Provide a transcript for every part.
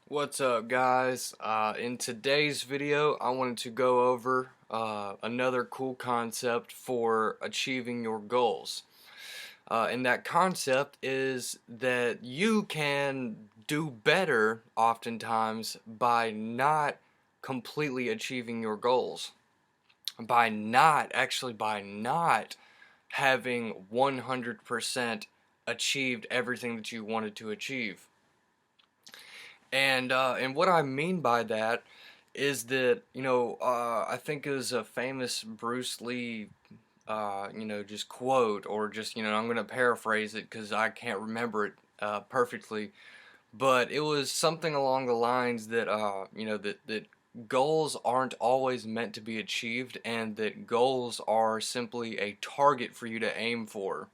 What's up, guys? In today's video I wanted to go over another cool concept for achieving your goals. And that concept is that you can do better oftentimes by not completely achieving your goals, by not having 100% achieved everything that you wanted to achieve. And what I mean by that is that, I think it was a famous Bruce Lee just quote, or just, I'm going to paraphrase it because I can't remember it perfectly, but it was something along the lines that that goals aren't always meant to be achieved, and that goals are simply a target for you to aim for.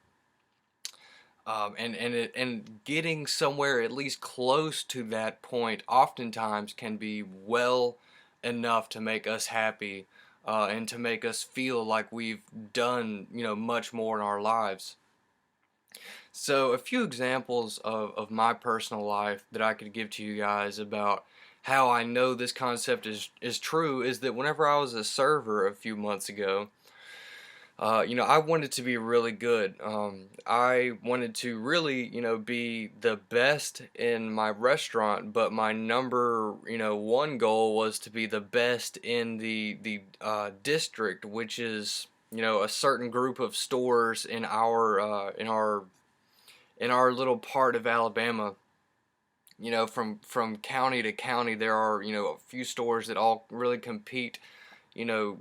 And getting somewhere at least close to that point oftentimes can be well enough to make us happy, and to make us feel like we've done much more in our lives. So a few examples of my personal life that I could give to you guys about how I know this concept is true is that whenever I was a server a few months ago, I wanted to be really good. I wanted to really, be the best in my restaurant, but my number, one goal was to be the best in the district, which is, a certain group of stores in our little part of Alabama. From county to county, there are, a few stores that all really compete,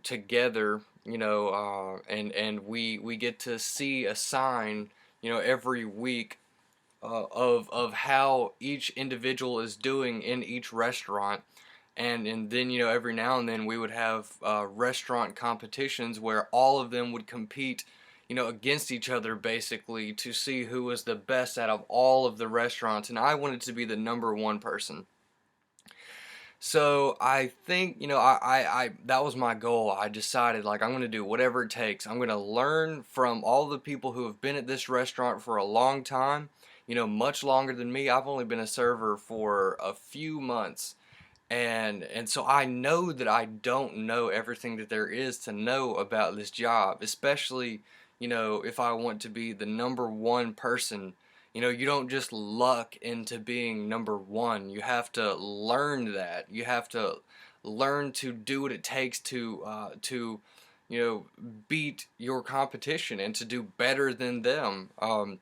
together, and we get to see a sign, every week, of how each individual is doing in each restaurant. And then, every now and then we would have restaurant competitions where all of them would compete, against each other, basically, to see who was the best out of all of the restaurants, and I wanted to be the number one person. So I think, that was my goal. I decided, like, I'm going to do whatever it takes. I'm going to learn from all the people who have been at this restaurant for a long time, much longer than me. I've only been a server for a few months. And so I know that I don't know everything that there is to know about this job, especially, if I want to be the number one person. You don't just luck into being number one. You have to learn that. You have to learn to do what it takes to beat your competition and to do better than them.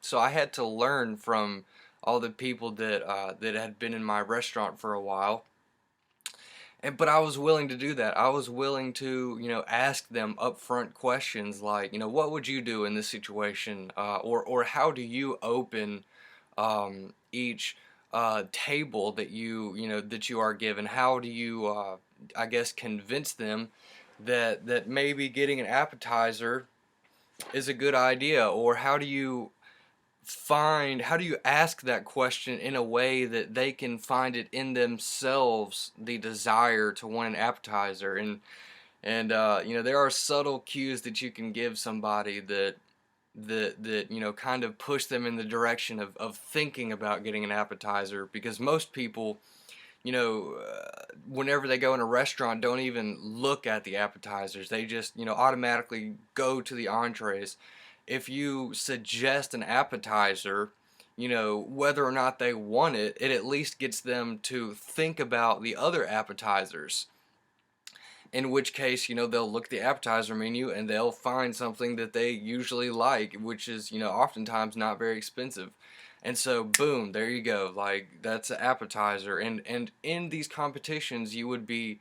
So I had to learn from all the people that had been in my restaurant for a while. But I was willing to do that. I was willing to, ask them upfront questions like, what would you do in this situation? Or how do you open each table that that you are given? How do you, I guess, convince them that maybe getting an appetizer is a good idea? Or how do you ask that question in a way that they can find it in themselves, the desire to want an appetizer? And there are subtle cues that you can give somebody that kind of push them in the direction of thinking about getting an appetizer, because most people, whenever they go in a restaurant, don't even look at the appetizers. They just, automatically go to the entrees. If you suggest an appetizer, whether or not they want it, it at least gets them to think about the other appetizers. In which case, they'll look at the appetizer menu and they'll find something that they usually like, which is, oftentimes not very expensive. And so, boom, there you go. Like, that's an appetizer. And in these competitions, there would be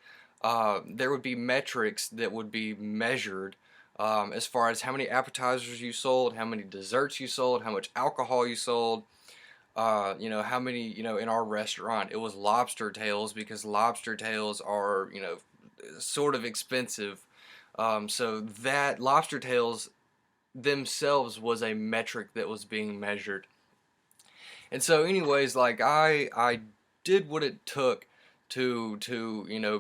metrics that would be measured, as far as how many appetizers you sold, how many desserts you sold, how much alcohol you sold. How many, in our restaurant, it was lobster tails, because lobster tails are, sort of expensive. So that lobster tails themselves was a metric that was being measured. And so, anyways, like, I did what it took to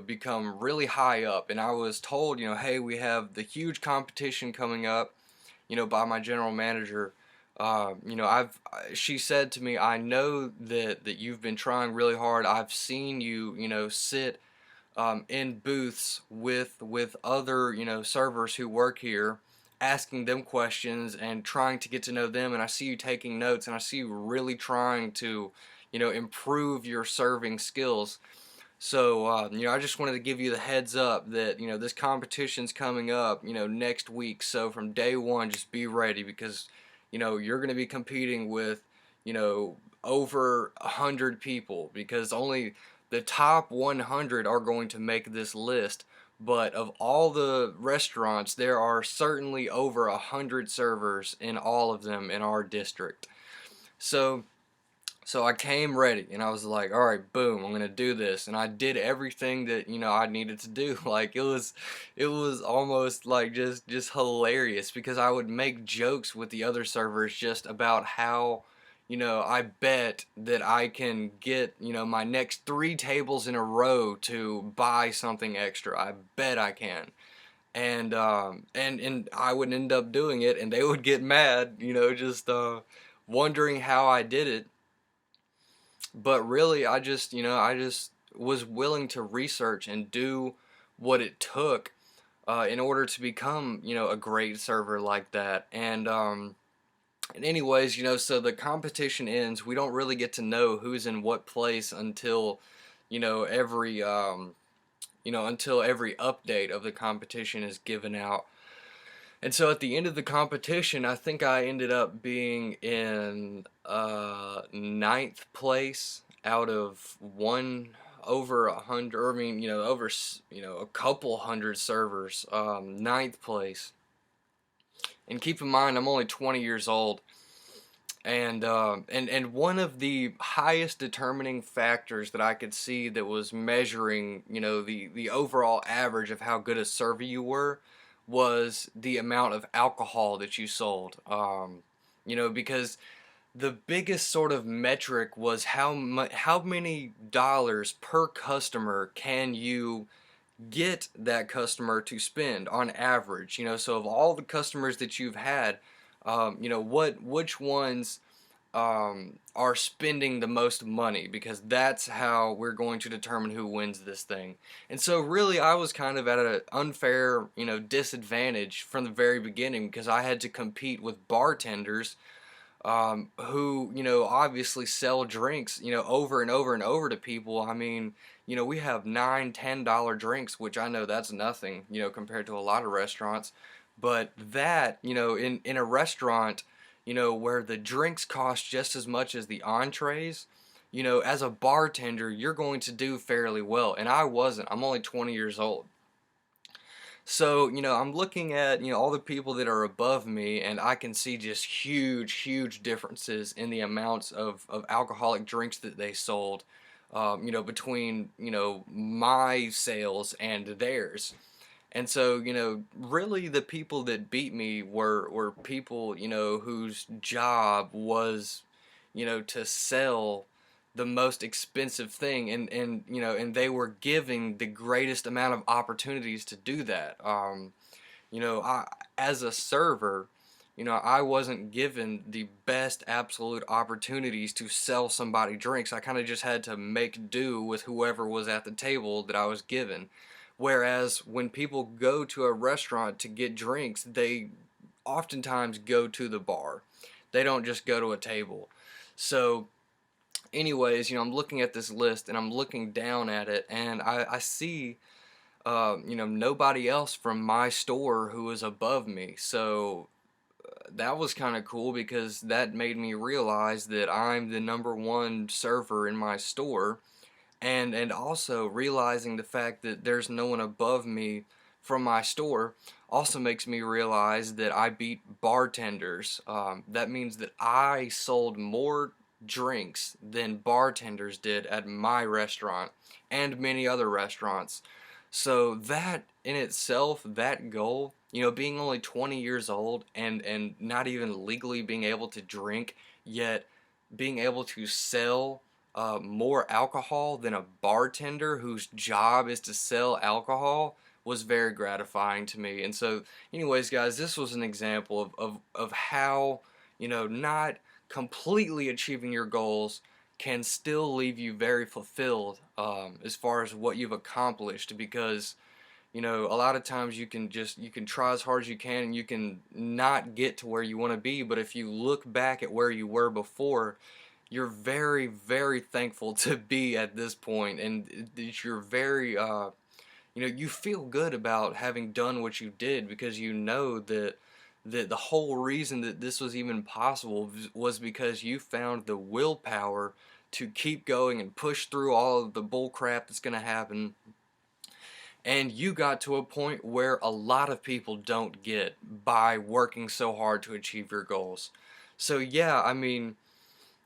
become really high up, and I was told, hey, we have the huge competition coming up, by my general manager. She said to me, I know that you've been trying really hard. I've seen you, sit in booths with other, servers who work here, asking them questions and trying to get to know them. And I see you taking notes, and I see you really trying to, improve your serving skills. So, I just wanted to give you the heads up that, this competition's coming up, next week. So from day one, just be ready, because, you're going to be competing with, over 100 people, because only the top 100 are going to make this list. But of all the restaurants, there are certainly over 100 servers in all of them in our district. So, I came ready, and I was like, all right, boom, I'm gonna do this. And I did everything that, I needed to do. Like, it was almost like just hilarious, because I would make jokes with the other servers just about how, I bet that I can get, my next 3 tables in a row to buy something extra. I bet I can. And I would end up doing it, and they would get mad, just wondering how I did it. But really, I just was willing to research and do what it took in order to become, a great server like that. And anyways, so the competition ends. We don't really get to know who's in what place until, you know, every um, until every update of the competition is given out. And so at the end of the competition, I think I ended up being in ninth place out of one over 100, or I mean, over a couple hundred servers. Ninth place. And keep in mind, I'm only 20 years old. And one of the highest determining factors that I could see that was measuring, the overall average of how good a server you were, was the amount of alcohol that you sold. Because the biggest sort of metric was how many dollars per customer can you get that customer to spend on average. So of all the customers that you've had, which ones are spending the most money, because that's how we're going to determine who wins this thing. And so really, I was kind of at an unfair, disadvantage from the very beginning, because I had to compete with bartenders who, obviously sell drinks, over and over and over to people. I mean, we have $9, $10 drinks, which I know that's nothing, compared to a lot of restaurants. But that, in a restaurant, where the drinks cost just as much as the entrees, as a bartender, you're going to do fairly well. And I wasn't. I'm only 20 years old. So, I'm looking at, all the people that are above me, and I can see just huge, huge differences in the amounts of alcoholic drinks that they sold, between, my sales and theirs. And so, really the people that beat me were people, whose job was, to sell the most expensive thing, and they were giving the greatest amount of opportunities to do that. I, as a server, I wasn't given the best absolute opportunities to sell somebody drinks. I kind of just had to make do with whoever was at the table that I was given. Whereas when people go to a restaurant to get drinks, they oftentimes go to the bar. They don't just go to a table. So anyways, I'm looking at this list, and I'm looking down at it, and I see, nobody else from my store who is above me. So that was kind of cool, because that made me realize that I'm the number one server in my store. And also realizing the fact that there's no one above me from my store also makes me realize that I beat bartenders. That means that I sold more drinks than bartenders did at my restaurant and many other restaurants. So that in itself, that goal, being only 20 years old, and not even legally being able to drink, yet being able to sell more alcohol than a bartender whose job is to sell alcohol, was very gratifying to me. And so, anyways, guys, this was an example of how, not completely achieving your goals can still leave you very fulfilled, as far as what you've accomplished, because a lot of times you can try as hard as you can and you can not get to where you want to be, but if you look back at where you were before, you're very, very thankful to be at this point, and you're very you feel good about having done what you did, because you know that the whole reason that this was even possible was because you found the willpower to keep going and push through all of the bull crap that's going to happen, and you got to a point where a lot of people don't get by working so hard to achieve your goals. So yeah, I mean,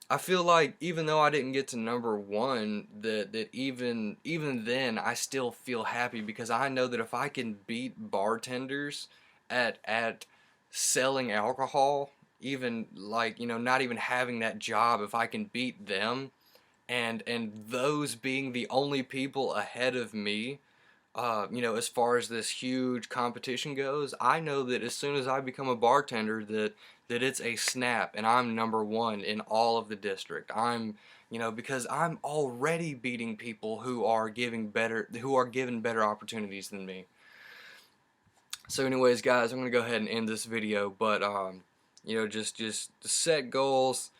I feel like even though I didn't get to number one, that even then I still feel happy, because I know that if I can beat bartenders at selling alcohol, even like not even having that job, if I can beat them, and those being the only people ahead of me, as far as this huge competition goes, I know that as soon as I become a bartender, that it's a snap and I'm number one in all of the district. Because I'm already beating people who are given better opportunities than me. So anyways, guys, I'm gonna go ahead and end this video, but just set goals.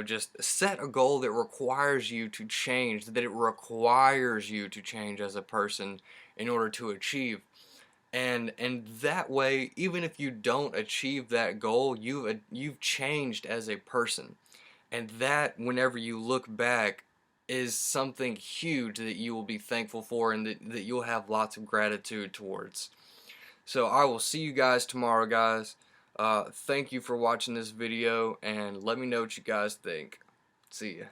Just set a goal that requires you to change, that it requires you to change as a person in order to achieve. And that way, even if you don't achieve that goal, you've changed as a person. And that, whenever you look back, is something huge that you will be thankful for, and that you'll have lots of gratitude towards. So I will see you guys tomorrow, guys. Thank you for watching this video, and let me know what you guys think. See ya.